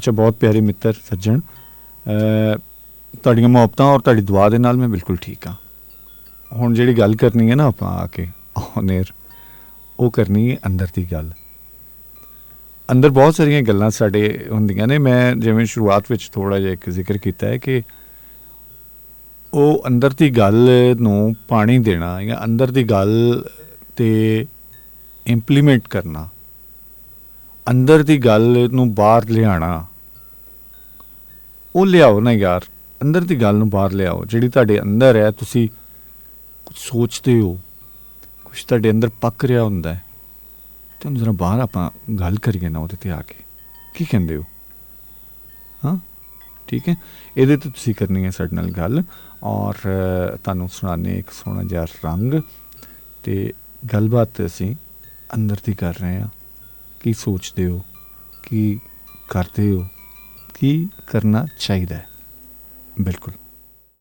अच्छा, बहुत प्यारे मित्र सज्जन, ਤੁਹਾਡੀਆਂ ਮੁਹੱਬਤਾਂ ਔਰ ਤੁਹਾਡੀ ਦੁਆ ਦੇ ਨਾਲ ਮੈਂ ਬਿਲਕੁਲ ਠੀਕ ਹਾਂ। ਹੁਣ ਜਿਹੜੀ ਗੱਲ ਕਰਨੀ ਹੈ ਨਾ ਆਪਾਂ ਆ ਕੇ ਔਨ-에ਅਰ, ਉਹ ਕਰਨੀ ਹੈ ਅੰਦਰ ਦੀ ਗੱਲ। ਅੰਦਰ ਬਹੁਤ ਸਾਰੀਆਂ ਗੱਲਾਂ ਸਾਡੇ ਹੁੰਦੀਆਂ ਨੇ। ਮੈਂ ਜਿਵੇਂ ਸ਼ੁਰੂਆਤ ਵਿੱਚ ਥੋੜ੍ਹਾ ਜਿਹਾ ਇੱਕ ਜ਼ਿਕਰ ਕੀਤਾ ਹੈ ਕਿ ਉਹ ਅੰਦਰ ਦੀ ਗੱਲ ਨੂੰ ਪਾਣੀ ਦੇਣਾ ਜਾਂ ਅੰਦਰ ਦੀ ਗੱਲ 'ਤੇ ਇੰਪਲੀਮੈਂਟ ਕਰਨਾ, ਅੰਦਰ ਦੀ ਗੱਲ ਨੂੰ ਬਾਹਰ ਲਿਆਉਣਾ, ਉਹ ਲਿਆਓ ਨਾ ਯਾਰ। ਅੰਦਰ ਦੀ ਗੱਲ ਨੂੰ ਬਾਹਰ ਲਿਆਓ। ਜਿਹੜੀ ਤੁਹਾਡੇ ਅੰਦਰ ਹੈ, ਤੁਸੀਂ ਕੁਛ ਸੋਚਦੇ ਹੋ, ਕੁਛ ਤੁਹਾਡੇ ਅੰਦਰ ਪੱਕ ਰਿਹਾ ਹੁੰਦਾ ਹੈ, ਅਤੇ ਉਹਨੂੰ ਜ਼ਰਾ ਬਾਹਰ ਆਪਾਂ ਗੱਲ ਕਰੀਏ ਨਾ ਉਹਦੇ 'ਤੇ ਆ ਕੇ। ਕੀ ਕਹਿੰਦੇ ਹੋ? ਹਾਂ, ਠੀਕ ਹੈ। ਇਹਦੇ 'ਤੇ ਤੁਸੀਂ ਕਰਨੀ ਹੈ ਸਾਡੇ ਨਾਲ ਗੱਲ, ਔਰ ਤੁਹਾਨੂੰ ਸੁਣਾਉਂਦੇ ਇੱਕ ਸੋਹਣਾ ਜਿਹਾ ਰੰਗ, ਅਤੇ ਗੱਲਬਾਤ ਅਸੀਂ ਅੰਦਰ ਦੀ ਕਰ ਰਹੇ ਹਾਂ। ਕੀ ਸੋਚਦੇ ਹੋ, ਕੀ ਕਰਦੇ ਹੋ, ਕੀ ਕਰਨਾ ਚਾਹੀਦਾ ਹੈ। ਬਿਲकुल।